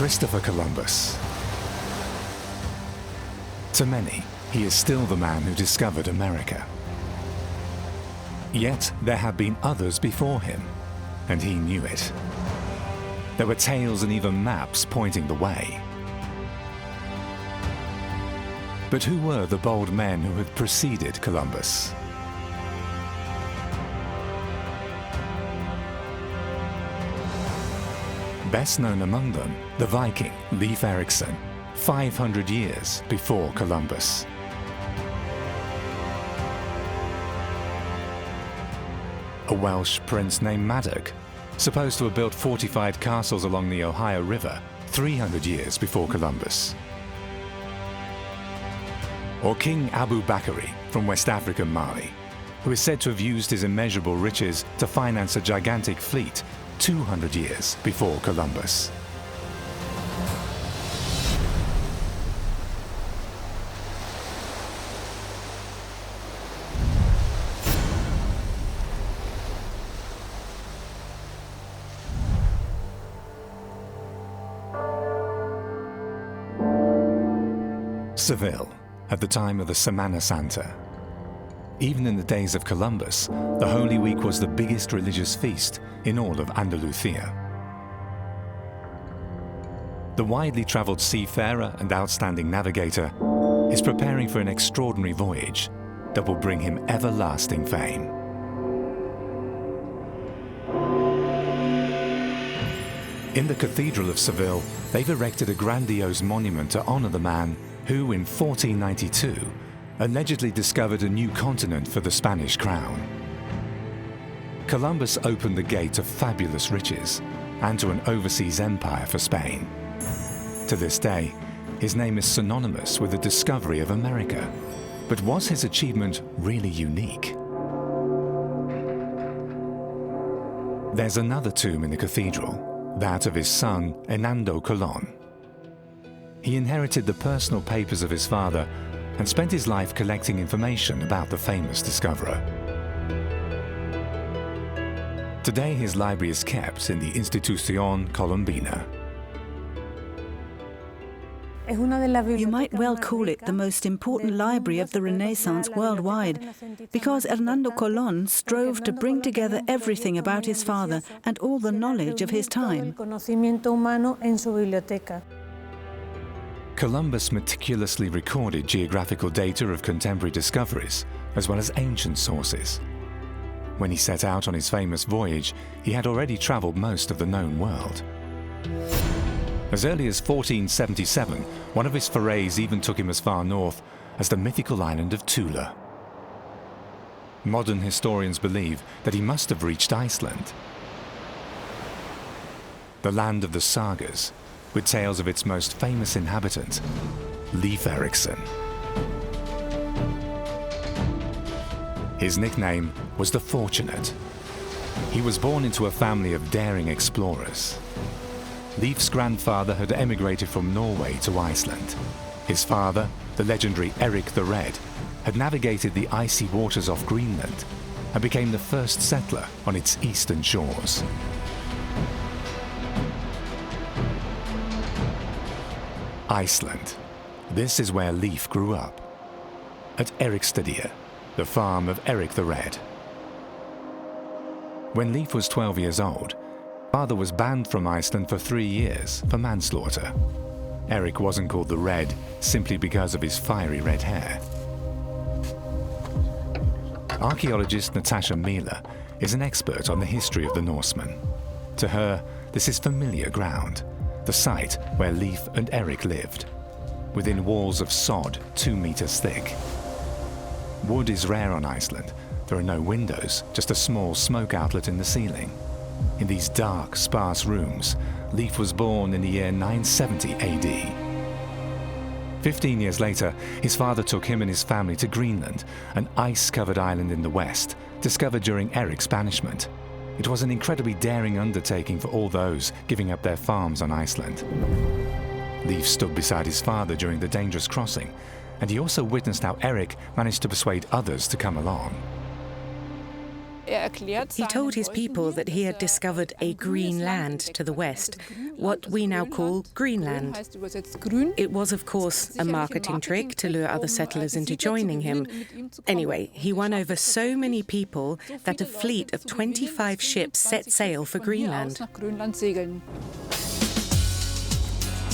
Christopher Columbus. To many, he is still the man who discovered America. Yet there have been others before him, and he knew it. There were tales and even maps pointing the way. But who were the bold men who had preceded Columbus? Best known among them, the Viking Leif Erikson, 500 years before Columbus. A Welsh prince named Madoc, supposed to have built fortified castles along the Ohio River 300 years before Columbus. Or King Abubakari from West African Mali, who is said to have used his immeasurable riches to finance a gigantic fleet 200 years before Columbus. Seville, at the time of the Semana Santa. Even in the days of Columbus, the Holy Week was the biggest religious feast in all of Andalusia. The widely traveled seafarer and outstanding navigator is preparing for an extraordinary voyage that will bring him everlasting fame. In the Cathedral of Seville, they've erected a grandiose monument to honor the man who, in 1492, allegedly discovered a new continent for the Spanish crown. Columbus opened the gate to fabulous riches and to an overseas empire for Spain. To this day, his name is synonymous with the discovery of America. But was his achievement really unique? There's another tomb in the cathedral, that of his son, Hernando Colón. He inherited the personal papers of his father and spent his life collecting information about the famous discoverer. Today his library is kept in the Institución Colombina. You might well call it the most important library of the Renaissance worldwide, because Hernando Colón strove to bring together everything about his father and all the knowledge of his time. Columbus meticulously recorded geographical data of contemporary discoveries, as well as ancient sources. When he set out on his famous voyage, he had already traveled most of the known world. As early as 1477, one of his forays even took him as far north as the mythical island of Tula. Modern historians believe that he must have reached Iceland, the land of the sagas, with tales of its most famous inhabitant, Leif Erikson. His nickname was the Fortunate. He was born into a family of daring explorers. Leif's grandfather had emigrated from Norway to Iceland. His father, the legendary Eric the Red, had navigated the icy waters off Greenland and became the first settler on its eastern shores. Iceland. This is where Leif grew up, at Erikstadia, the farm of Eric the Red. When Leif was 12 years old, father was banned from Iceland for 3 years for manslaughter. Eric wasn't called the Red simply because of his fiery red hair. Archaeologist Natasha Miller is an expert on the history of the Norsemen. To her, this is familiar ground, the site where Leif and Eric lived, within walls of sod 2 meters thick. Wood is rare on Iceland. There are no windows, just a small smoke outlet in the ceiling. In these dark, sparse rooms, Leif was born in the year 970 AD. 15 years later, his father took him and his family to Greenland, an ice-covered island in the west, discovered during Eric's banishment. It was an incredibly daring undertaking for all those giving up their farms on Iceland. Leif stood beside his father during the dangerous crossing, and he also witnessed how Eric managed to persuade others to come along. He told his people that he had discovered a green land to the west, what we now call Greenland. It was, of course, a marketing trick to lure other settlers into joining him. Anyway, he won over so many people that a fleet of 25 ships set sail for Greenland.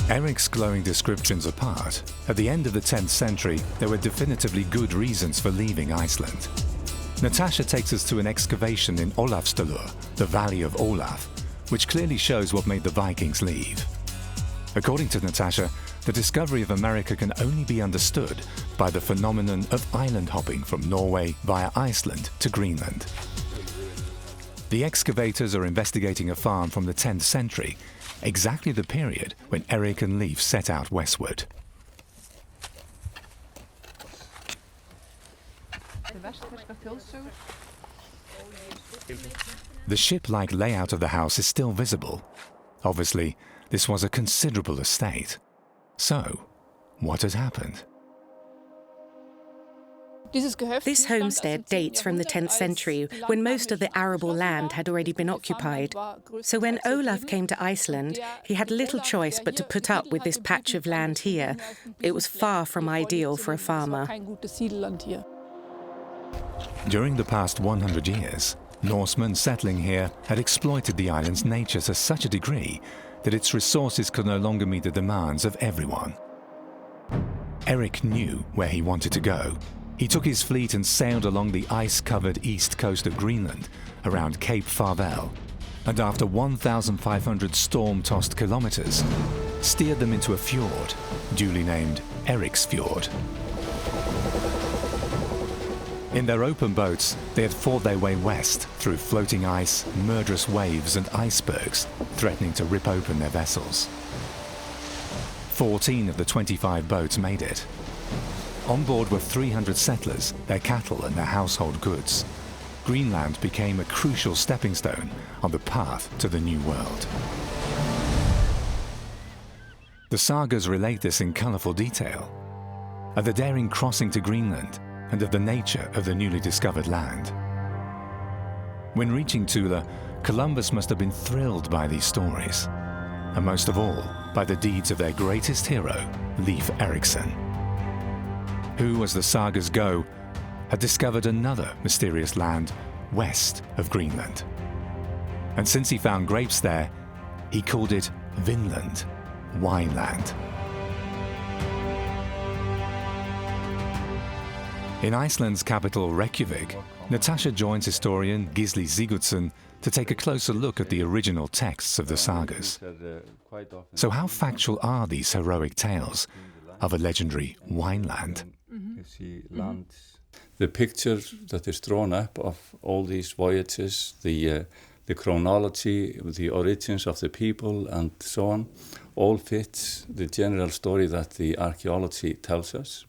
Eric's glowing descriptions apart, at the end of the 10th century, there were definitively good reasons for leaving Iceland. Natasha takes us to an excavation in Olafsdalur, the Valley of Olaf, which clearly shows what made the Vikings leave. According to Natasha, the discovery of America can only be understood by the phenomenon of island hopping from Norway via Iceland to Greenland. The excavators are investigating a farm from the 10th century, exactly the period when Eric and Leif set out westward. The ship-like layout of the house is still visible. Obviously, this was a considerable estate. So, what had happened? This homestead dates from the 10th century, when most of the arable land had already been occupied. So when Olaf came to Iceland, he had little choice but to put up with this patch of land here. It was far from ideal for a farmer. During the past 100 years, Norsemen settling here had exploited the island's nature to such a degree that its resources could no longer meet the demands of everyone. Eric knew where he wanted to go. He took his fleet and sailed along the ice-covered east coast of Greenland, around Cape Farvel, and after 1,500 storm-tossed kilometers, steered them into a fjord, duly named Eriksfjord. In their open boats, they had fought their way west through floating ice, murderous waves and icebergs, threatening to rip open their vessels. 14 of the 25 boats made it. On board were 300 settlers, their cattle and their household goods. Greenland became a crucial stepping stone on the path to the New World. The sagas relate this in colourful detail, of the daring crossing to Greenland and of the nature of the newly discovered land. When reaching Tula, Columbus must have been thrilled by these stories, and most of all, by the deeds of their greatest hero, Leif Erikson, who, as the sagas go, had discovered another mysterious land west of Greenland. And since he found grapes there, he called it Vinland, Wineland. In Iceland's capital Reykjavik, Natasha joins historian Gisli Sigurdsson to take a closer look at the original texts of the sagas. So how factual are these heroic tales of a legendary wineland? The picture that is drawn up of all these voyages, the chronology, the origins of the people and so on, all fits the general story that the archaeology tells us.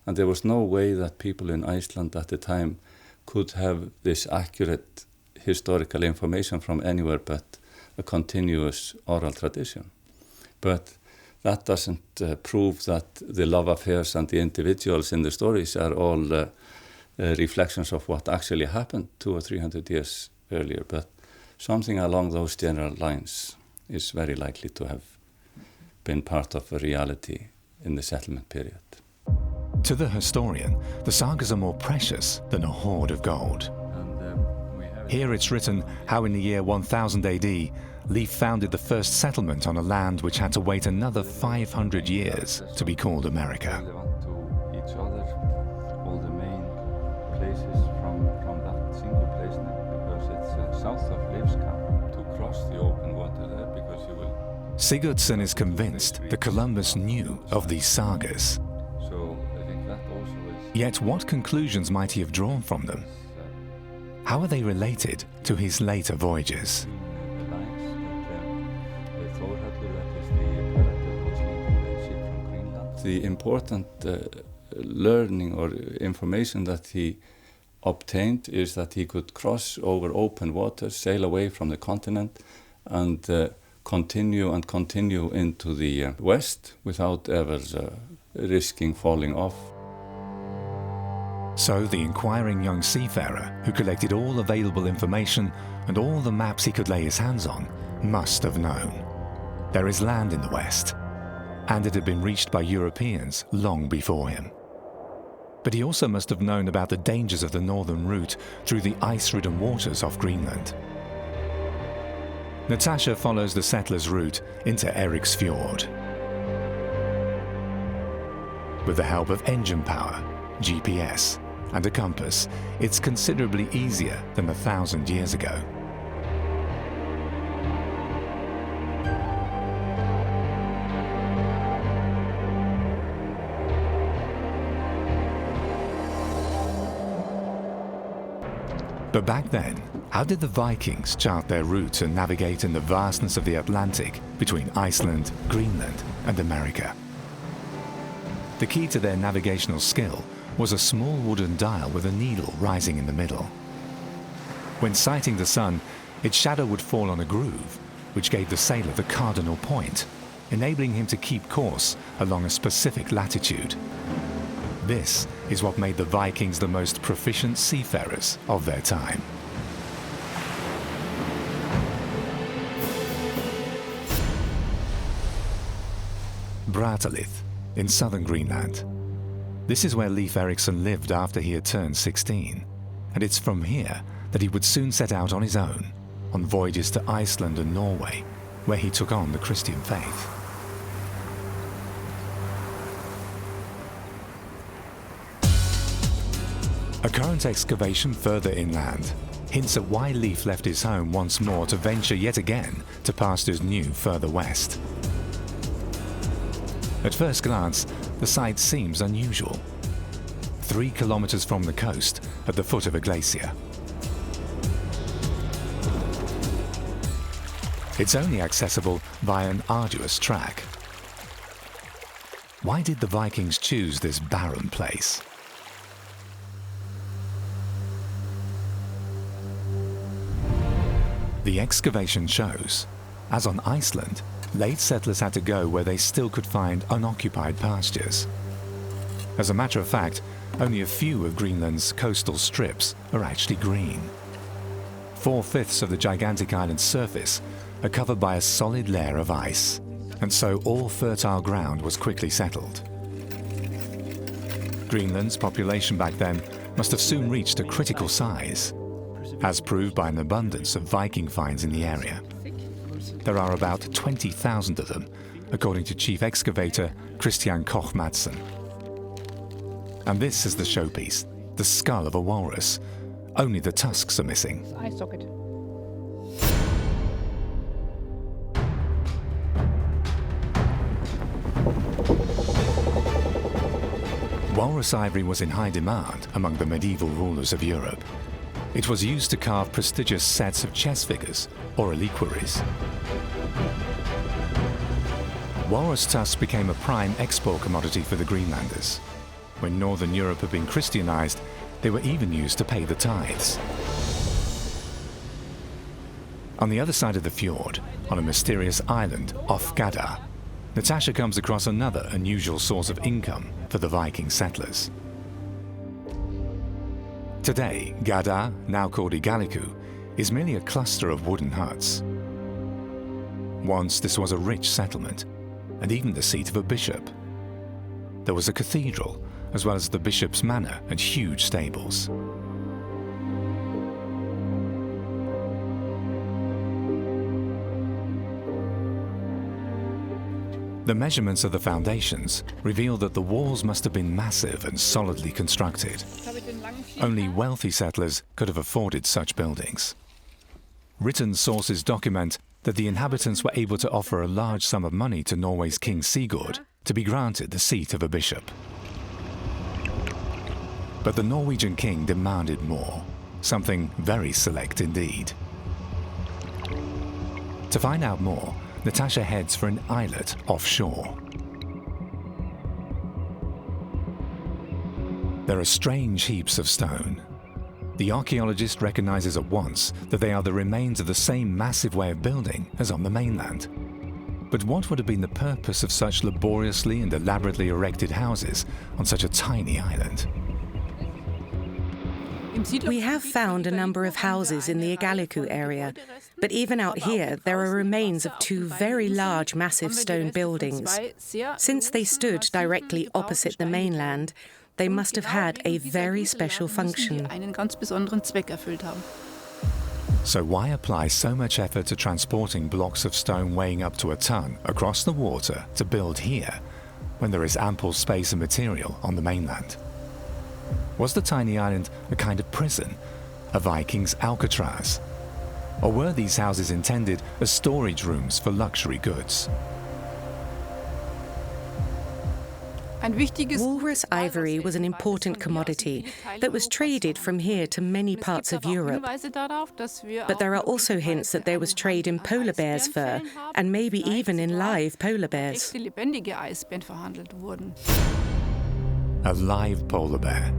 And there was no way that people in Iceland at the time could have this accurate historical information from anywhere but a continuous oral tradition. But that doesn't prove that the love affairs and the individuals in the stories are all reflections of what actually happened 200 or 300 years earlier. But something along those general lines is very likely to have been part of a reality in the settlement period. To the historian, the sagas are more precious than a hoard of gold. Here it's written how in the year 1000 AD, Leif founded the first settlement on a land which had to wait another 500 years to be called America. All the main places from that single place because it's south of Leif's camp to cross the open water there because you will... Sigurdsson is convinced that Columbus knew of these sagas. So I think that also is... Yet what conclusions might he have drawn from them? How are they related to his later voyages? The important learning or information that he obtained is that he could cross over open water, sail away from the continent, and continue into the west without ever risking falling off. So the inquiring young seafarer, who collected all available information and all the maps he could lay his hands on, must have known. There is land in the west, and it had been reached by Europeans long before him. But he also must have known about the dangers of the northern route through the ice-ridden waters off Greenland. Natasha follows the settlers' route into Eriksfjord. With the help of engine power, GPS, and a compass, it's considerably easier than 1,000 years ago. But back then, how did the Vikings chart their route and navigate in the vastness of the Atlantic between Iceland, Greenland, and America? The key to their navigational skill was a small wooden dial with a needle rising in the middle. When sighting the sun, its shadow would fall on a groove, which gave the sailor the cardinal point, enabling him to keep course along a specific latitude. This is what made the Vikings the most proficient seafarers of their time. Brattahlid, in southern Greenland. This is where Leif Erikson lived after he had turned 16, and it's from here that he would soon set out on his own, on voyages to Iceland and Norway, where he took on the Christian faith. A current excavation further inland hints at why Leif left his home once more to venture yet again to pastures new further west. At first glance, the site seems unusual. 3 kilometers from the coast, at the foot of a glacier. It's only accessible via an arduous track. Why did the Vikings choose this barren place? The excavation shows, as on Iceland, late settlers had to go where they still could find unoccupied pastures. As a matter of fact, only a few of Greenland's coastal strips are actually green. 4/5 of the gigantic island's surface are covered by a solid layer of ice, and so all fertile ground was quickly settled. Greenland's population back then must have soon reached a critical size, as proved by an abundance of Viking finds in the area. There are about 20,000 of them, according to chief excavator Christian Koch Madsen. And this is the showpiece, the skull of a walrus. Only the tusks are missing. Eye socket. Walrus ivory was in high demand among the medieval rulers of Europe. It was used to carve prestigious sets of chess figures or reliquaries. Walrus tusks became a prime export commodity for the Greenlanders. When northern Europe had been Christianized, they were even used to pay the tithes. On the other side of the fjord, on a mysterious island off Gada, Natasha comes across another unusual source of income for the Viking settlers. Today, Gada, now called Igaliku, is merely a cluster of wooden huts. Once this was a rich settlement, and even the seat of a bishop. There was a cathedral, as well as the bishop's manor and huge stables. The measurements of the foundations reveal that the walls must have been massive and solidly constructed. Only wealthy settlers could have afforded such buildings. Written sources document that the inhabitants were able to offer a large sum of money to Norway's King Sigurd to be granted the seat of a bishop. But the Norwegian king demanded more, something very select indeed. To find out more, Natasha heads for an islet offshore. There are strange heaps of stone. The archaeologist recognizes at once that they are the remains of the same massive way of building as on the mainland. But what would have been the purpose of such laboriously and elaborately erected houses on such a tiny island? We have found a number of houses in the Igaliku area, but even out here there are remains of two very large, massive stone buildings. Since they stood directly opposite the mainland, they must have had a very special function. So why apply so much effort to transporting blocks of stone weighing up to a ton across the water to build here, when there is ample space and material on the mainland? Was the tiny island a kind of prison, a Viking's Alcatraz? Or were these houses intended as storage rooms for luxury goods? Walrus ivory was an important commodity that was traded from here to many parts of Europe. But there are also hints that there was trade in polar bear's fur, and maybe even in live polar bears. A live polar bear.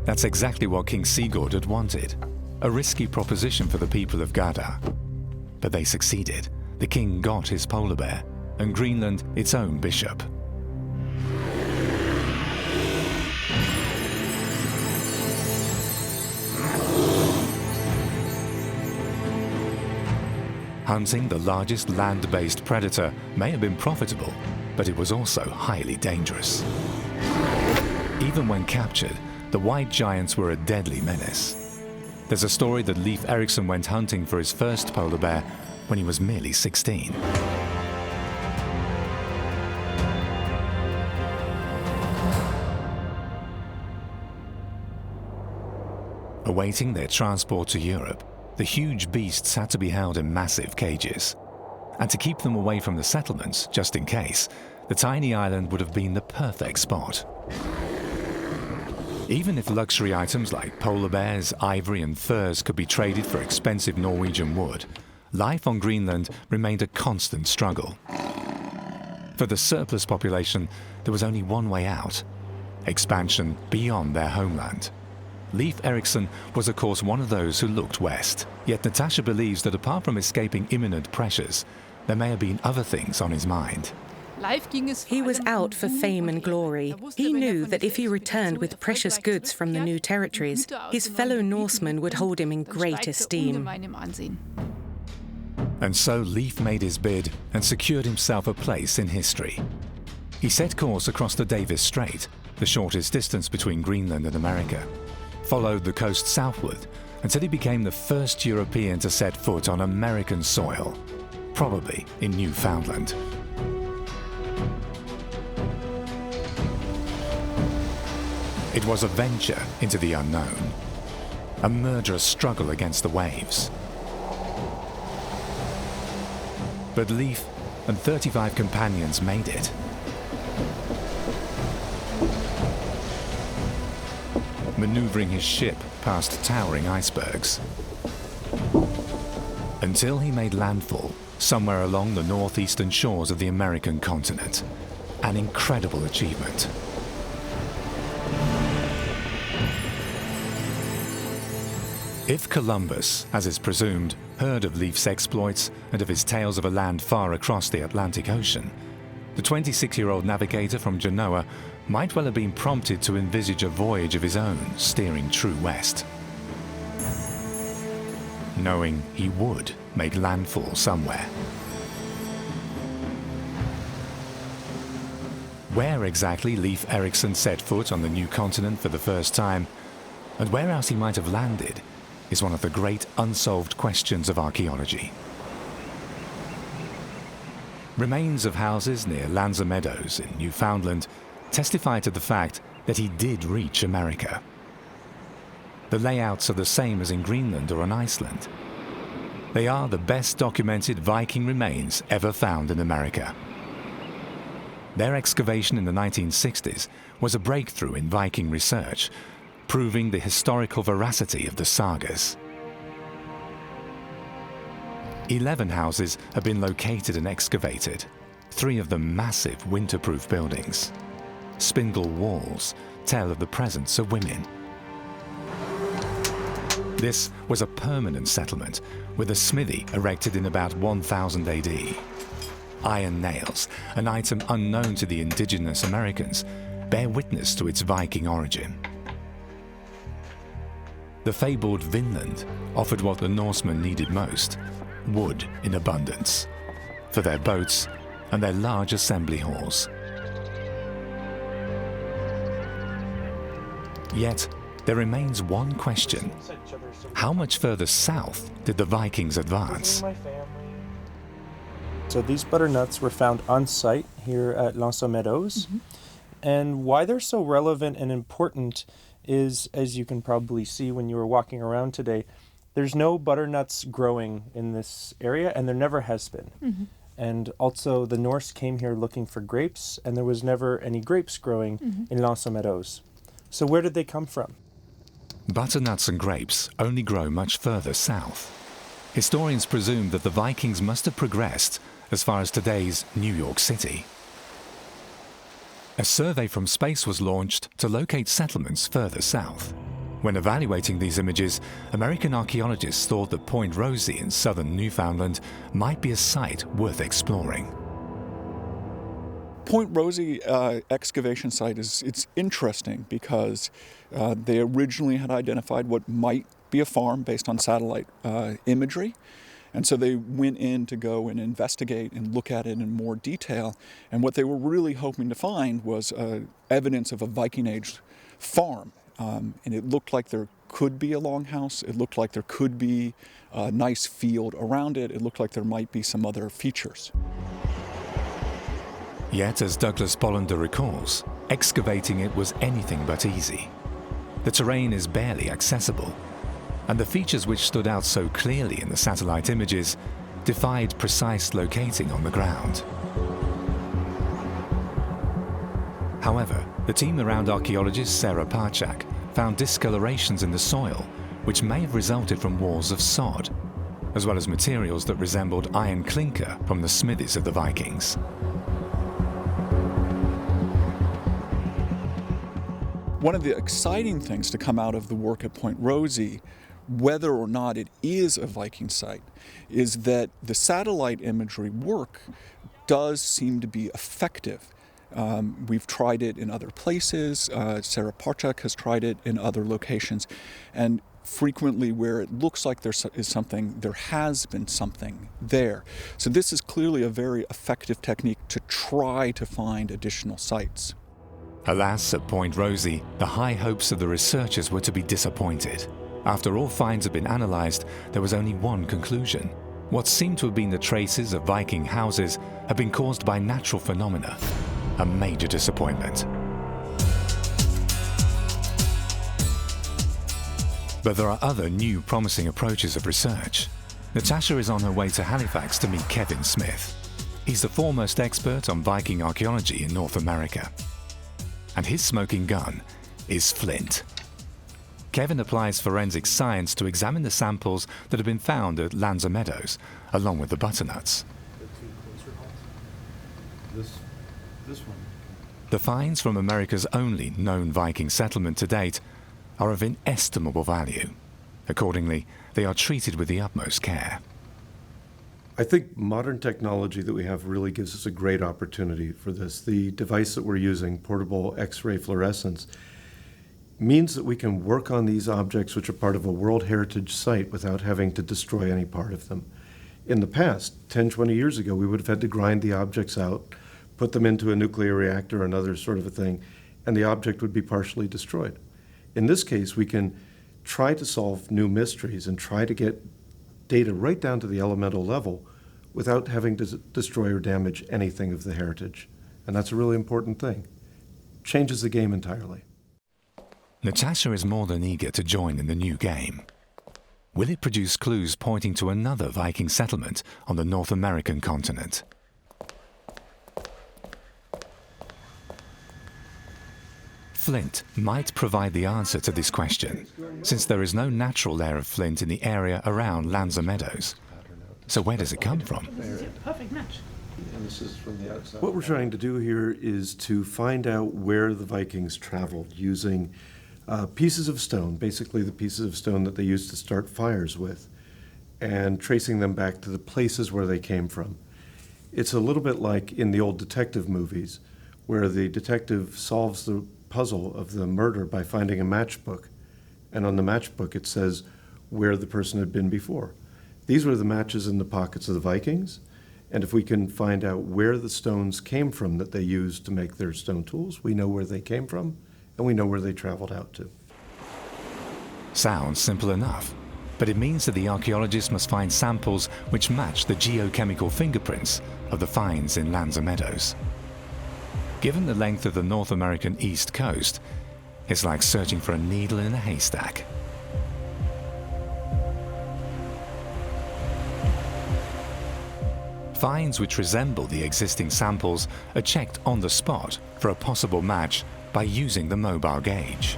That's exactly what King Sigurd had wanted. A risky proposition for the people of Gardar. But they succeeded. The king got his polar bear, and Greenland its own bishop. Hunting the largest land-based predator may have been profitable, but it was also highly dangerous. Even when captured, the white giants were a deadly menace. There's a story that Leif Erikson went hunting for his first polar bear when he was merely 16. Awaiting their transport to Europe, the huge beasts had to be held in massive cages. And to keep them away from the settlements, just in case, the tiny island would have been the perfect spot. Even if luxury items like polar bears, ivory and furs could be traded for expensive Norwegian wood, life on Greenland remained a constant struggle. For the surplus population, there was only one way out: expansion beyond their homeland. Leif Erikson was of course one of those who looked west, yet Natasha believes that apart from escaping imminent pressures, there may have been other things on his mind. He was out for fame and glory. He knew that if he returned with precious goods from the new territories, his fellow Norsemen would hold him in great esteem. And so Leif made his bid and secured himself a place in history. He set course across the Davis Strait, the shortest distance between Greenland and America, followed the coast southward until he became the first European to set foot on American soil, probably in Newfoundland. It was a venture into the unknown, a murderous struggle against the waves. But Leif and 35 companions made it. Maneuvering his ship past towering icebergs, until he made landfall somewhere along the northeastern shores of the American continent. An incredible achievement. If Columbus, as is presumed, heard of Leif's exploits and of his tales of a land far across the Atlantic Ocean, the 26-year-old navigator from Genoa might well have been prompted to envisage a voyage of his own, steering true west, knowing he would make landfall somewhere. Where exactly Leif Erikson set foot on the new continent for the first time, and where else he might have landed, is one of the great unsolved questions of archaeology. Remains of houses near Lanza Meadows in Newfoundland testify to the fact that he did reach America. The layouts are the same as in Greenland or on Iceland. They are the best documented Viking remains ever found in America. Their excavation in the 1960s was a breakthrough in Viking research, proving the historical veracity of the sagas. 11 houses have been located and excavated, 3 of them massive winterproof buildings. Spindle walls tell of the presence of women. This was a permanent settlement with a smithy erected in about 1000 AD. Iron nails, an item unknown to the indigenous Americans, bear witness to its Viking origin. the fabled Vinland offered what the Norsemen needed most: wood in abundance, for their boats and their large assembly halls. Yet, there remains one question. How much further south did the Vikings advance? So these butternuts were found on site here at Lanza Meadows. And why they're so relevant and important is, as you can probably see when you were walking around today, there's no butternuts growing in this area, and there never has been. And also the Norse came here looking for grapes, and there was never any grapes growing in Lanza Meadows. So where did they come from? Butternuts and grapes only grow much further south. Historians presume that the Vikings must have progressed as far as today's New York City. A survey from space was launched to locate settlements further south. When evaluating these images, American archaeologists thought that Point Rosie in southern Newfoundland might be a site worth exploring. Point Rosie excavation site it's interesting because they originally had identified what might be a farm based on satellite imagery. And so they went in to go and investigate and look at it in more detail. And what they were really hoping to find was evidence of a Viking Age farm. And it looked like there could be a longhouse. It looked like there could be a nice field around it. It looked like there might be some other features. Yet, as Douglas Bollander recalls, excavating it was anything but easy. The terrain is barely accessible, and the features which stood out so clearly in the satellite images defied precise locating on the ground. However, the team around archaeologist Sarah Parchak found discolorations in the soil which may have resulted from walls of sod, as well as materials that resembled iron clinker from the smithies of the Vikings. One of the exciting things to come out of the work at Point Rosie, whether or not it is a Viking site, is that the satellite imagery work does seem to be effective. We've tried it in other places. Sarah Parchak has tried it in other locations. And frequently where it looks like there is something, there has been something there. So this is clearly a very effective technique to try to find additional sites. Alas, at Point Rosie, the high hopes of the researchers were to be disappointed. After all finds had been analysed, there was only one conclusion. What seemed to have been the traces of Viking houses had been caused by natural phenomena. A major disappointment. But there are other new promising approaches of research. Natasha is on her way to Halifax to meet Kevin Smith. He's the foremost expert on Viking archaeology in North America. And his smoking gun is flint. Kevin applies forensic science to examine the samples that have been found at Lanza Meadows, along with the butternuts. This one. The finds from America's only known Viking settlement to date are of inestimable value. Accordingly, they are treated with the utmost care. I think modern technology that we have really gives us a great opportunity for this. The device that we're using, portable X-ray fluorescence, means that we can work on these objects which are part of a World Heritage Site without having to destroy any part of them. In the past, 10, 20 years ago, we would have had to grind the objects out, put them into a nuclear reactor or another sort of a thing, and the object would be partially destroyed. In this case, we can try to solve new mysteries and try to get data right down to the elemental level without having to destroy or damage anything of the heritage. And that's a really important thing. Changes the game entirely. Natasha is more than eager to join in the new game. Will it produce clues pointing to another Viking settlement on the North American continent? Flint might provide the answer to this question, since there is no natural layer of flint in the area around Lanza Meadows. So where does it come from? Perfect match. What we're trying to do here is to find out where the Vikings traveled using pieces of stone, basically the pieces of stone that they used to start fires with, and tracing them back to the places where they came from. It's a little bit like in the old detective movies, where the detective solves the puzzle of the murder by finding a matchbook, and on the matchbook it says where the person had been before. These were the matches in the pockets of the Vikings, and if we can find out where the stones came from that they used to make their stone tools, we know where they came from, and we know where they traveled out to. Sounds simple enough, but it means that the archaeologists must find samples which match the geochemical fingerprints of the finds in lands and meadows. Given the length of the North American East Coast, it's like searching for a needle in a haystack. Finds which resemble the existing samples are checked on the spot for a possible match by using the mobile gauge.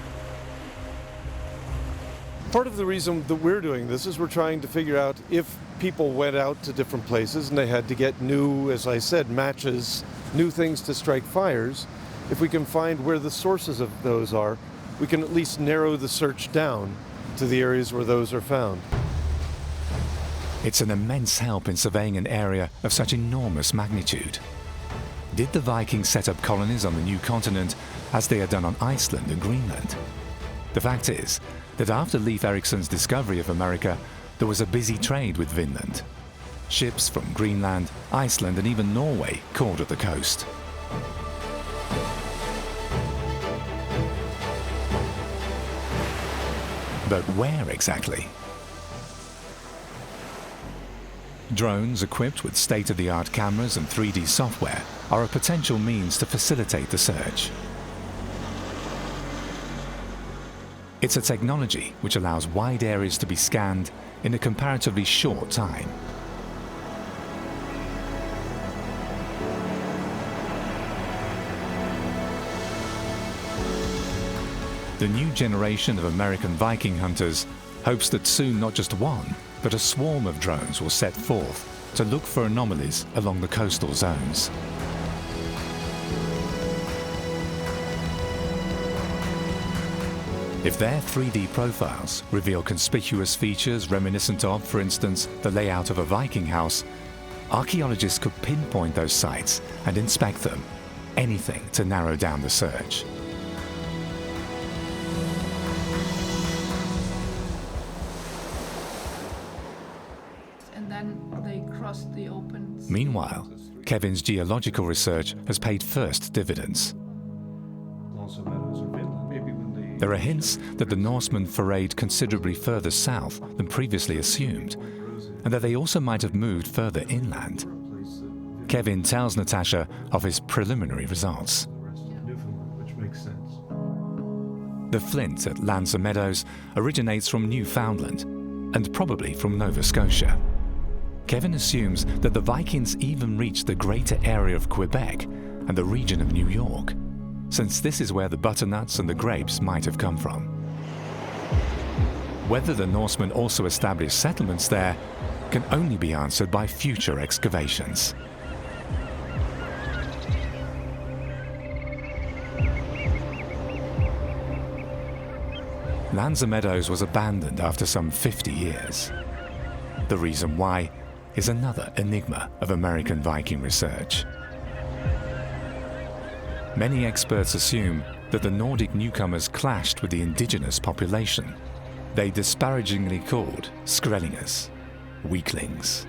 Part of the reason that we're doing this is we're trying to figure out if people went out to different places and they had to get new, as I said, matches, new things to strike fires. If we can find where the sources of those are, we can at least narrow the search down to the areas where those are found. It's an immense help in surveying an area of such enormous magnitude. Did the Vikings set up colonies on the new continent as they had done on Iceland and Greenland? The fact is that after Leif Erikson's discovery of America, there was a busy trade with Vinland. Ships from Greenland, Iceland and even Norway called at the coast. But where exactly? Drones equipped with state-of-the-art cameras and 3D software are a potential means to facilitate the search. It's a technology which allows wide areas to be scanned in a comparatively short time. The new generation of American Viking hunters hopes that soon not just one, but a swarm of drones will set forth to look for anomalies along the coastal zones. If their 3D profiles reveal conspicuous features reminiscent of, for instance, the layout of a Viking house, archaeologists could pinpoint those sites and inspect them, anything to narrow down the search. Meanwhile, Kevin's geological research has paid first dividends. There are hints that the Norsemen forayed considerably further south than previously assumed, and that they also might have moved further inland. Kevin tells Natasha of his preliminary results. The flint at Lands and Meadows originates from Newfoundland, and probably from Nova Scotia. Kevin assumes that the Vikings even reached the greater area of Quebec and the region of New York, since this is where the butternuts and the grapes might have come from. Whether the Norsemen also established settlements there can only be answered by future excavations. Lands and Meadows was abandoned after some 50 years. The reason why is another enigma of American Viking research. Many experts assume that the Nordic newcomers clashed with the indigenous population. They disparagingly called Skrellingers weaklings.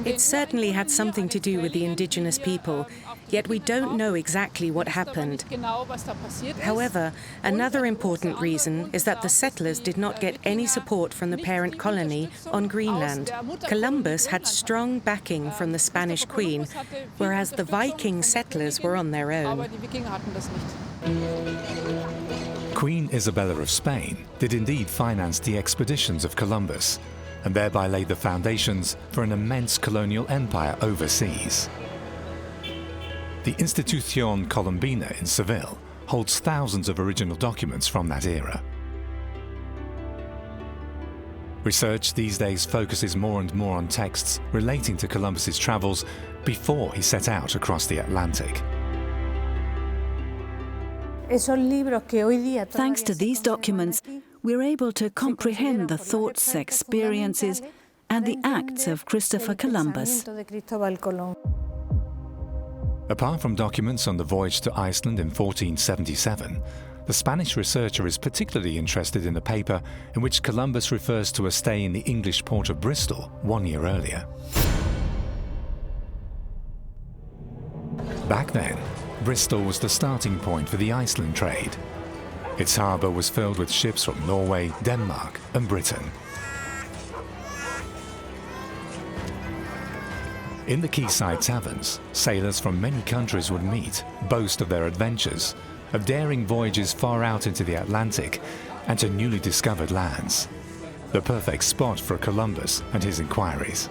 It certainly had something to do with the indigenous people, yet we don't know exactly what happened. However, another important reason is that the settlers did not get any support from the parent colony on Greenland. Columbus had strong backing from the Spanish Queen, whereas the Viking settlers were on their own. Queen Isabella of Spain did indeed finance the expeditions of Columbus, and thereby laid the foundations for an immense colonial empire overseas. The Institución Colombina in Seville holds thousands of original documents from that era. Research these days focuses more and more on texts relating to Columbus's travels before he set out across the Atlantic. Thanks to these documents, we're able to comprehend the thoughts, experiences, and the acts of Christopher Columbus. Apart from documents on the voyage to Iceland in 1477, the Spanish researcher is particularly interested in a paper in which Columbus refers to a stay in the English port of Bristol 1 year earlier. Back then, Bristol was the starting point for the Iceland trade. Its harbour was filled with ships from Norway, Denmark and Britain. In the quayside taverns, sailors from many countries would meet, boast of their adventures, of daring voyages far out into the Atlantic and to newly discovered lands. The perfect spot for Columbus and his inquiries.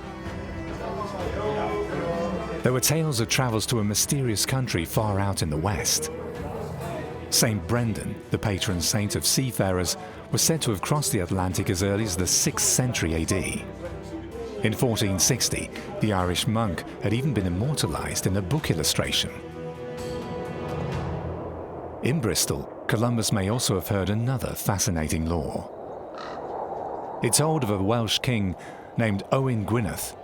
There were tales of travels to a mysterious country far out in the west. Saint Brendan, the patron saint of seafarers, was said to have crossed the Atlantic as early as the 6th century AD. In 1460, the Irish monk had even been immortalized in a book illustration. In Bristol, Columbus may also have heard another fascinating lore. It told of a Welsh king named Owain Gwynedd,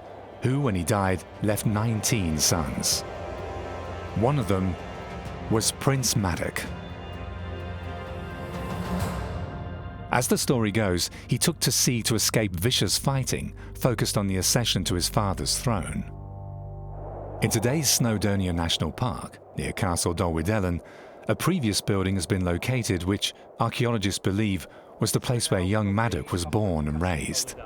who, when he died, left 19 sons. One of them was Prince Maddock. As the story goes, he took to sea to escape vicious fighting, focused on the accession to his father's throne. In today's Snowdonia National Park, near Castle Dolwyddelan, a previous building has been located which archaeologists believe was the place where young Madoc was born and raised.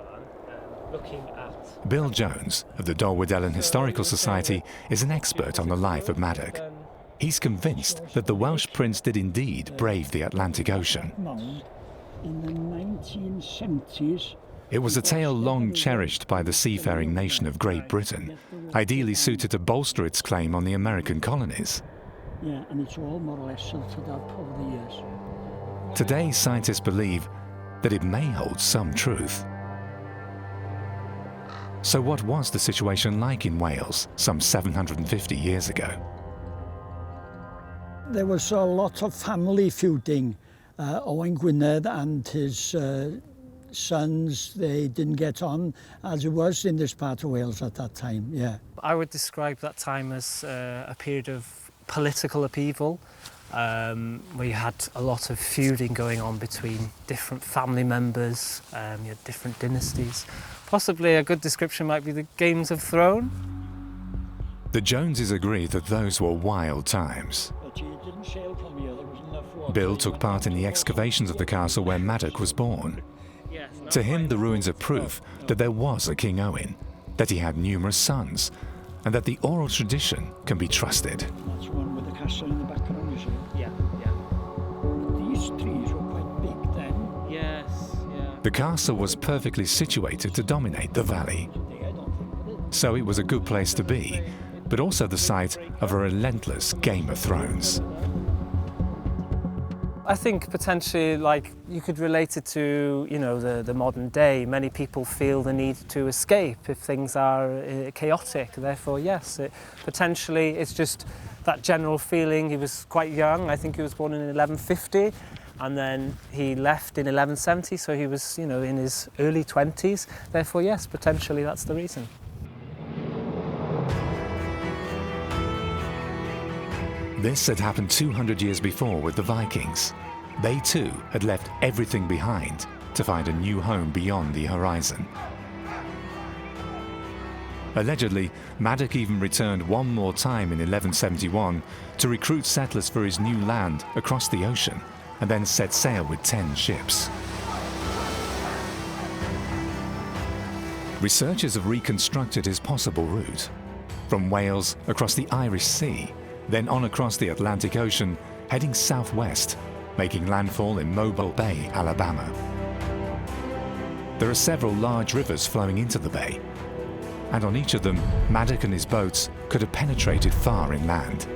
Bill Jones of the Dolwyddelan Historical Society is an expert on the life of Madoc. He's convinced that the Welsh prince did indeed brave the Atlantic Ocean. In the 1970s, it was a tale long cherished by the seafaring nation of Great Britain, ideally suited to bolster its claim on the American colonies. Yeah, and it's all more or less silted up over the years. Today, scientists believe that it may hold some truth. So what was the situation like in Wales some 750 years ago? There was a lot of family feuding. Owain Gwynedd and his sons, they didn't get on as it was in this part of Wales at that time, yeah. I would describe that time as a period of political upheaval, where you had a lot of feuding going on between different family members, you had different dynasties. Possibly a good description might be the Games of Thrones. The Joneses agree that those were wild times. Bill took part in the excavations of the castle where Madoc was born. To him, the ruins are proof that there was a King Owain, that he had numerous sons, and that the oral tradition can be trusted. That's one with the castle in the background, is it? Yeah. These trees were quite big then. Yes, yeah. The castle was perfectly situated to dominate the valley. So it was a good place to be, but also the site of a relentless Game of Thrones. I think potentially, like, you could relate it to, you know, the modern day. Many people feel the need to escape if things are chaotic. Therefore, yes, potentially it's just that general feeling. He was quite young. I think he was born in 1150, and then he left in 1170, so he was, you know, in his early 20s. Therefore, yes, potentially that's the reason. This had happened 200 years before with the Vikings. They too had left everything behind to find a new home beyond the horizon. Allegedly, Madoc even returned one more time in 1171 to recruit settlers for his new land across the ocean, and then set sail with 10 ships. Researchers have reconstructed his possible route, from Wales across the Irish Sea, then on across the Atlantic Ocean, heading southwest, making landfall in Mobile Bay, Alabama. There are several large rivers flowing into the bay, and on each of them, Madoc and his boats could have penetrated far inland.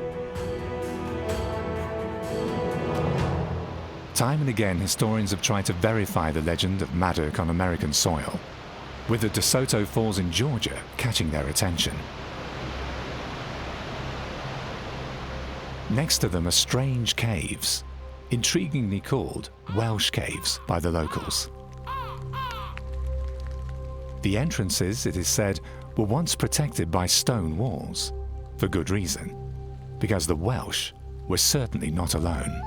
Time and again, historians have tried to verify the legend of Madoc on American soil, with the DeSoto Falls in Georgia catching their attention. Next to them are strange caves, intriguingly called Welsh caves by the locals. The entrances, it is said, were once protected by stone walls, for good reason. because the Welsh were certainly not alone.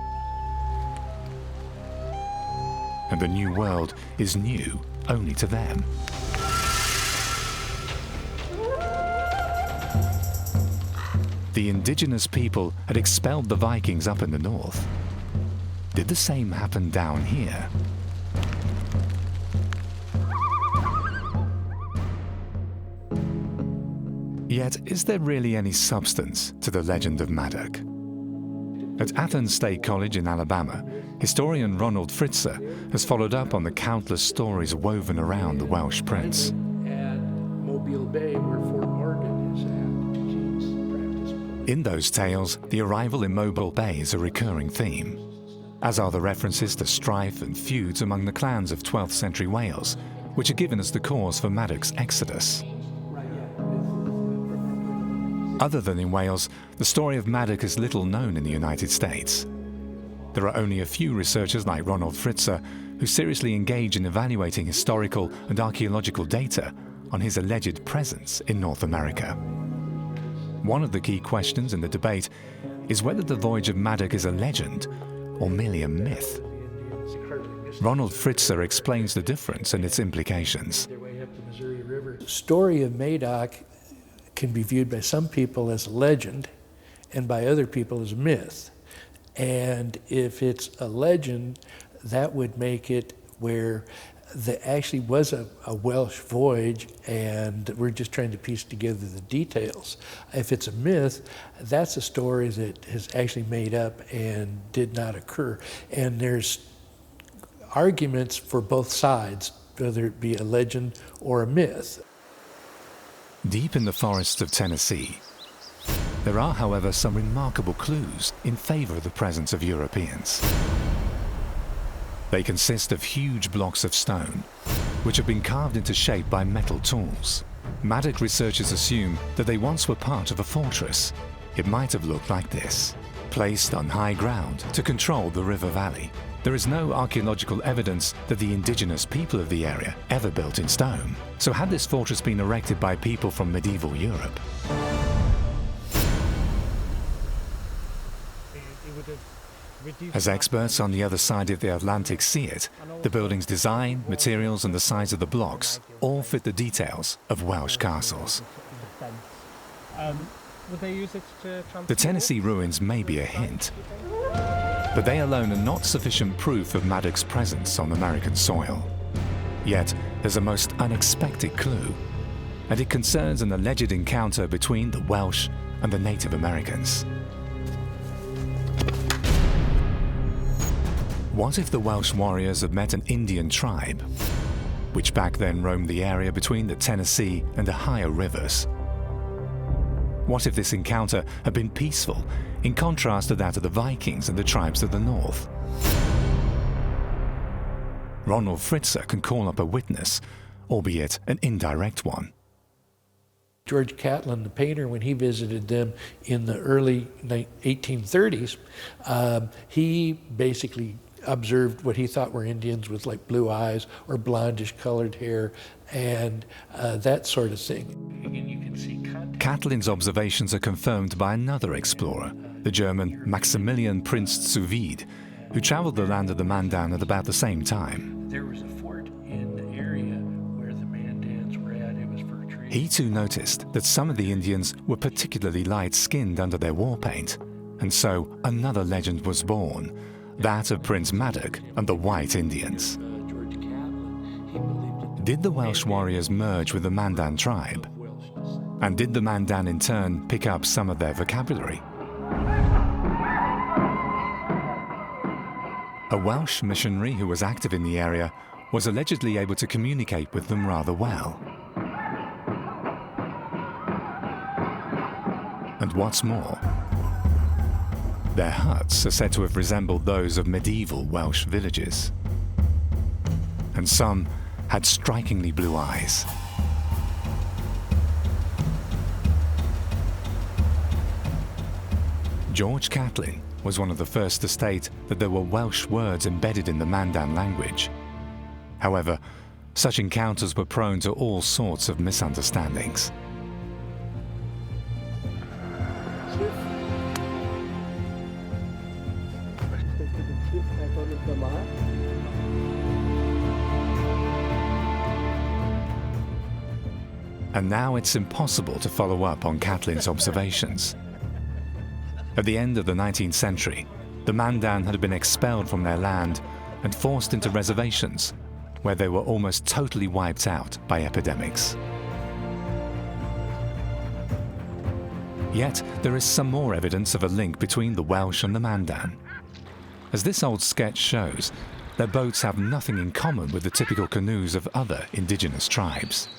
And the New World is new only to them. The indigenous people had expelled the Vikings up in the north. Did the same happen down here? Yet, is there really any substance to the legend of Madoc? At Athens State College in Alabama, historian Ronald Fritzer has followed up on the countless stories woven around the Welsh prince. In those tales, the arrival in Mobile Bay is a recurring theme, as are the references to strife and feuds among the clans of 12th century Wales, which had given us the cause for Madoc's exodus. Other than in Wales, the story of Madoc is little known in the United States. There are only a few researchers like Ronald Fritzer who seriously engage in evaluating historical and archaeological data on his alleged presence in North America. One of the key questions in the debate is whether the voyage of Madoc is a legend or merely a myth. Ronald Fritzer explains the difference and its implications. The story of Madoc can be viewed by some people as a legend and by other people as a myth. And if it's a legend, that would make it where there actually was a Welsh voyage and we're just trying to piece together the details. If it's a myth, that's a story that is actually made up and did not occur. And there's arguments for both sides, whether it be a legend or a myth. Deep in the forests of Tennessee, there are, however, some remarkable clues in favor of the presence of Europeans. They consist of huge blocks of stone, which have been carved into shape by metal tools. Madoc researchers assume that they once were part of a fortress. It might have looked like this, placed on high ground to control the river valley. There is no archaeological evidence that the indigenous people of the area ever built in stone. So had this fortress been erected by people from medieval Europe? As experts on the other side of the Atlantic see it, the building's design, materials and the size of the blocks all fit the details of Welsh castles. The Tennessee ruins may be a hint, but they alone are not sufficient proof of Madoc's presence on American soil. Yet, there's a most unexpected clue, and it concerns an alleged encounter between the Welsh and the Native Americans. What if the Welsh warriors had met an Indian tribe, which back then roamed the area between the Tennessee and the Ohio rivers? What if this encounter had been peaceful, in contrast to that of the Vikings and the tribes of the north? Ronald Fritzer can call up a witness, albeit an indirect one. George Catlin, the painter, when he visited them in the early 1830s, he basically observed what he thought were Indians with like blue eyes or blondish colored hair and that sort of thing. Again, you can see Catlin's observations are confirmed by another explorer, the German Maximilian Prince zu Wied, who traveled the land of the Mandan at about the same time. There was a fort in the area where the Mandans were at. It was for trees. He too noticed that some of the Indians were particularly light-skinned under their war paint, and so another legend was born, that of Prince Maddock and the White Indians. Did the Welsh warriors merge with the Mandan tribe? And did the Mandan in turn pick up some of their vocabulary? A Welsh missionary who was active in the area was allegedly able to communicate with them rather well. And what's more, their huts are said to have resembled those of medieval Welsh villages. And some had strikingly blue eyes. George Catlin was one of the first to state that there were Welsh words embedded in the Mandan language. However, such encounters were prone to all sorts of misunderstandings. and now it's impossible to follow up on Catlin's observations. At the end of the 19th century, the Mandan had been expelled from their land and forced into reservations, where they were almost totally wiped out by epidemics. Yet, there is some more evidence of a link between the Welsh and the Mandan. As this old sketch shows, their boats have nothing in common with the typical canoes of other indigenous tribes.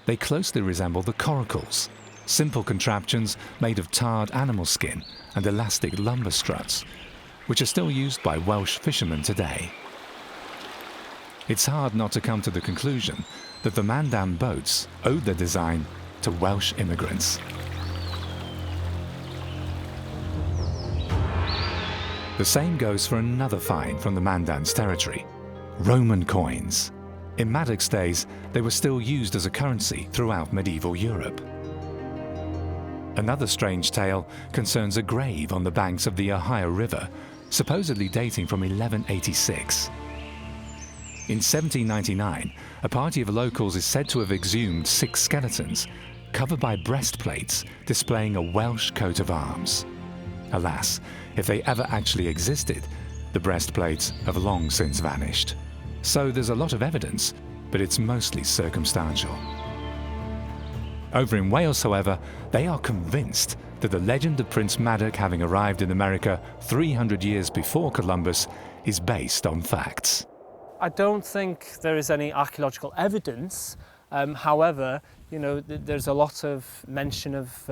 They closely resemble the coracles, simple contraptions made of tarred animal skin and elastic lumber struts, which are still used by Welsh fishermen today. It's hard not to come to the conclusion that the Mandan boats owed their design to Welsh immigrants. The same goes for another find from the Mandan's territory: Roman coins. In Madoc's days, they were still used as a currency throughout medieval Europe. Another strange tale concerns a grave on the banks of the Ohio River, supposedly dating from 1186. In 1799, a party of locals is said to have exhumed 6 skeletons, covered by breastplates displaying a Welsh coat of arms. Alas, if they ever actually existed, the breastplates have long since vanished. So there's a lot of evidence, but it's mostly circumstantial. Over in Wales, however, they are convinced that the legend of Prince Maddock having arrived in America 300 years before Columbus is based on facts. I don't think there is any archaeological evidence. However, you know, there's a lot of mention of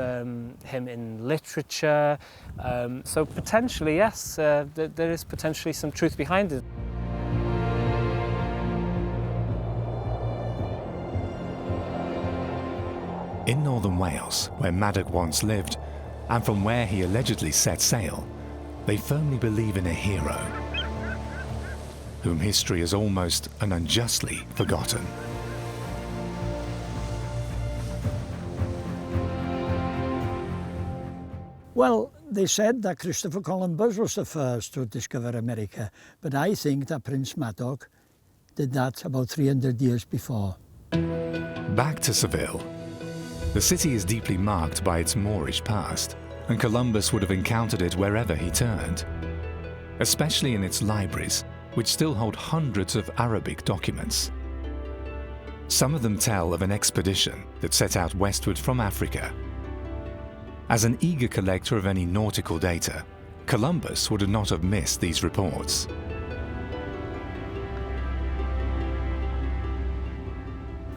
him in literature. So potentially, yes, there is potentially some truth behind it. In northern Wales, where Maddock once lived, and from where he allegedly set sail, they firmly believe in a hero, whom history has almost and unjustly forgotten. Well, they said that Christopher Columbus was the first to discover America, but I think that Prince Maddock did that about 300 years before. Back to Seville. The city is deeply marked by its Moorish past, and Columbus would have encountered it wherever he turned, especially in its libraries, which still hold hundreds of Arabic documents. Some of them tell of an expedition that set out westward from Africa. As an eager collector of any nautical data, Columbus would not have missed these reports.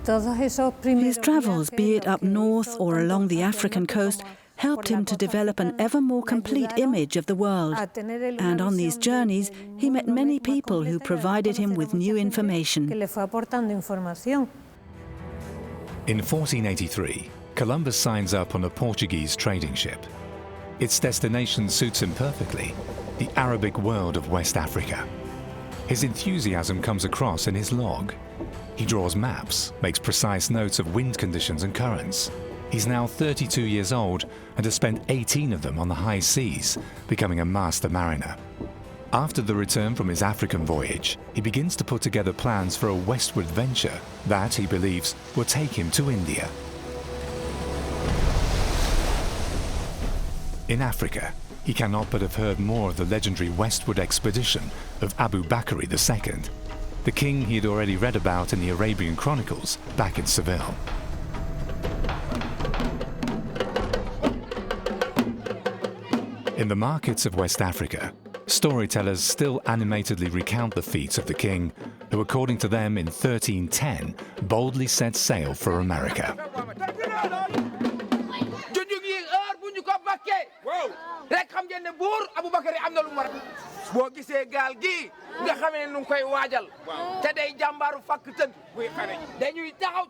His travels, be it up north or along the African coast, helped him to develop an ever more complete image of the world. And on these journeys, he met many people who provided him with new information. In 1483, Columbus signs up on a Portuguese trading ship. Its destination suits him perfectly: the Arabic world of West Africa. His enthusiasm comes across in his log. He draws maps, makes precise notes of wind conditions and currents. He's now 32 years old and has spent 18 of them on the high seas, becoming a master mariner. After the return from his African voyage, he begins to put together plans for a westward venture that, he believes, will take him to India. In Africa, he cannot but have heard more of the legendary westward expedition of Abubakari II, the king he had already read about in the Arabian Chronicles back in Seville. In the markets of West Africa, storytellers still animatedly recount the feats of the king, who, according to them, in 1310, boldly set sail for America.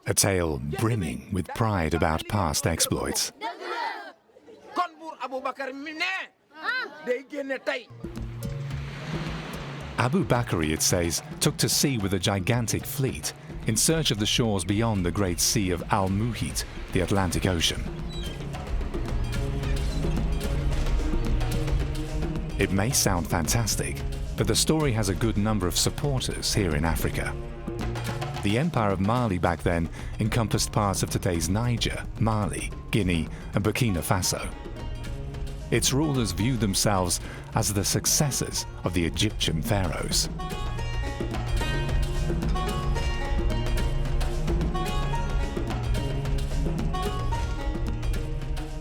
A tale brimming with pride about past exploits. Abubakari, it says, took to sea with a gigantic fleet in search of the shores beyond the great sea of Al-Muhit, the Atlantic Ocean. It may sound fantastic, but the story has a good number of supporters here in Africa. The Empire of Mali back then encompassed parts of today's Niger, Mali, Guinea, and Burkina Faso. Its rulers viewed themselves as the successors of the Egyptian pharaohs.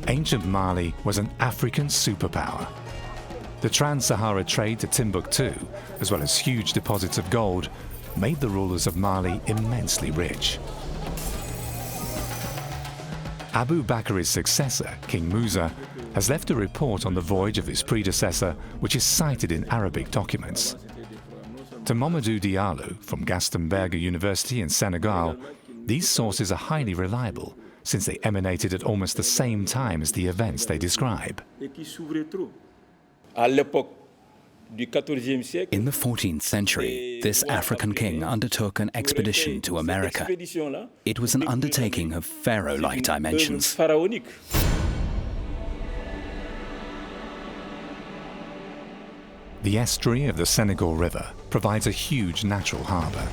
Ancient Mali was an African superpower. The trans-Sahara trade to Timbuktu, as well as huge deposits of gold, made the rulers of Mali immensely rich. Abubakari's successor, King Musa, has left a report on the voyage of his predecessor, which is cited in Arabic documents. To Mamadou Diallo from Gaston University in Senegal, these sources are highly reliable, since they emanated at almost the same time as the events they describe. In the 14th century, this African king undertook an expedition to America. It was an undertaking of pharaoh-like dimensions. The estuary of the Senegal River provides a huge natural harbour.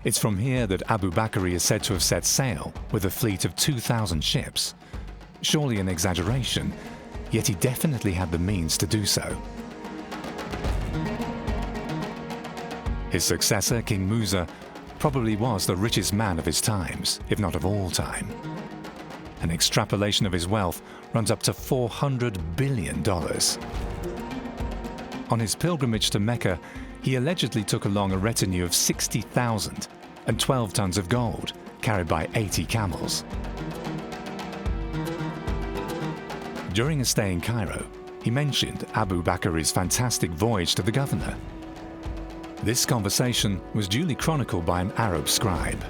It's from here that Abubakari is said to have set sail with a fleet of 2,000 ships. Surely an exaggeration, yet he definitely had the means to do so. His successor, King Musa, probably was the richest man of his times, if not of all time. An extrapolation of his wealth runs up to $400 billion. On his pilgrimage to Mecca, he allegedly took along a retinue of 60,000 and 12 tons of gold, carried by 80 camels. During a stay in Cairo, he mentioned Abubakari's fantastic voyage to the governor. This conversation was duly chronicled by an Arab scribe.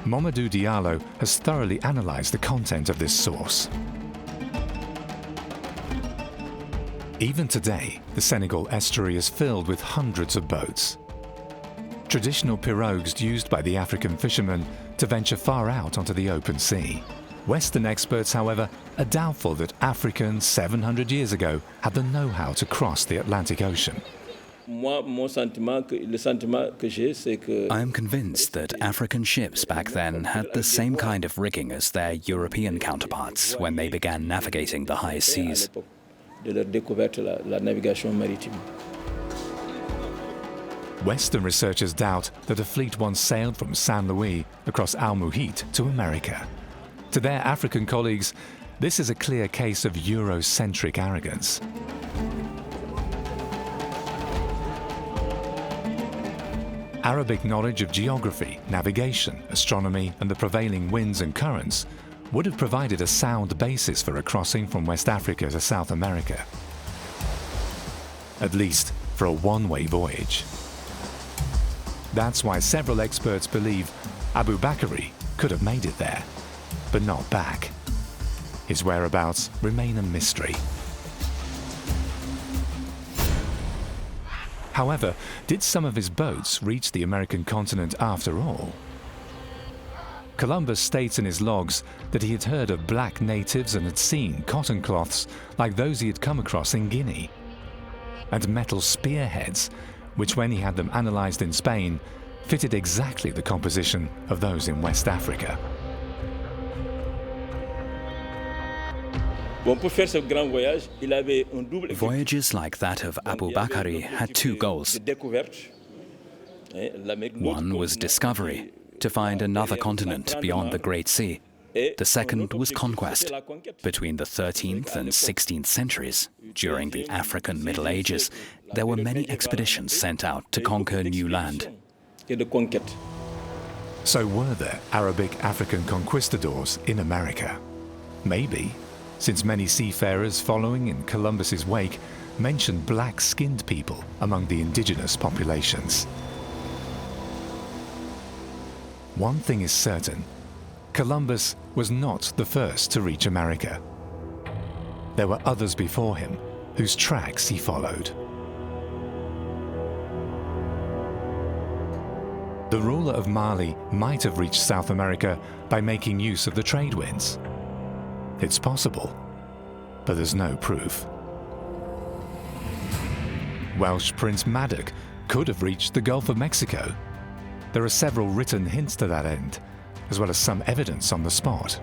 Mamadou Diallo has thoroughly analysed the content of this source. Even today, the Senegal estuary is filled with hundreds of boats. Traditional pirogues used by the African fishermen to venture far out onto the open sea. Western experts, however, are doubtful that Africans 700 years ago had the know-how to cross the Atlantic Ocean. I am convinced that African ships back then had the same kind of rigging as their European counterparts when they began navigating the high seas. Western researchers doubt that a fleet once sailed from San Luis across Al-Muhit to America. To their African colleagues, this is a clear case of Eurocentric arrogance. Arabic knowledge of geography, navigation, astronomy, and the prevailing winds and currents would have provided a sound basis for a crossing from West Africa to South America. At least for a one-way voyage. That's why several experts believe Abubakari could have made it there, but not back. His whereabouts remain a mystery. However, did some of his boats reach the American continent after all? Columbus states in his logs that he had heard of black natives and had seen cotton cloths like those he had come across in Guinea, and metal spearheads, which when he had them analysed in Spain, fitted exactly the composition of those in West Africa. Voyages like that of Abubakari had two goals. One was discovery, to find another continent beyond the Great Sea. The second was conquest. Between the 13th and 16th centuries, during the African Middle Ages, there were many expeditions sent out to conquer new land. So were there Arabic African conquistadors in America? Maybe, since many seafarers following in Columbus's wake mentioned black-skinned people among the indigenous populations. One thing is certain, Columbus was not the first to reach America. There were others before him whose tracks he followed. The ruler of Mali might have reached South America by making use of the trade winds. It's possible, but there's no proof. Welsh Prince Maddock could have reached the Gulf of Mexico. There are several written hints to that end, as well as some evidence on the spot.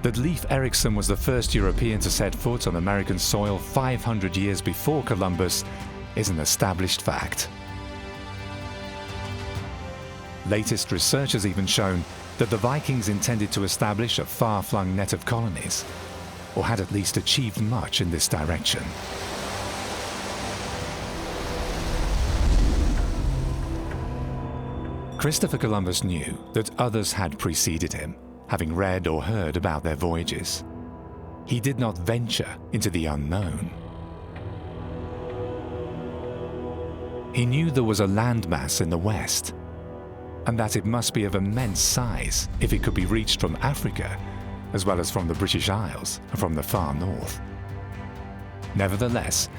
That Leif Erikson was the first European to set foot on American soil 500 years before Columbus is an established fact. Latest research has even shown that the Vikings intended to establish a far-flung net of colonies, or had at least achieved much in this direction. Christopher Columbus knew that others had preceded him, having read or heard about their voyages. He did not venture into the unknown. He knew there was a landmass in the west, and that it must be of immense size if it could be reached from Africa, as well as from the British Isles and from the far north. Nevertheless,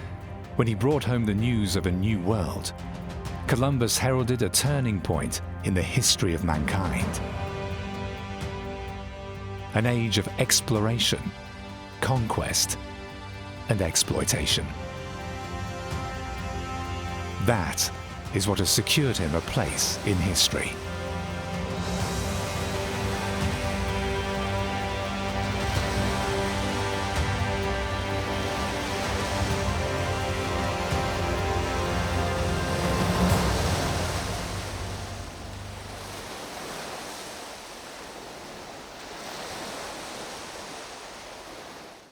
when he brought home the news of a new world, Columbus heralded a turning point in the history of mankind. An age of exploration, conquest, and exploitation. That is what has secured him a place in history.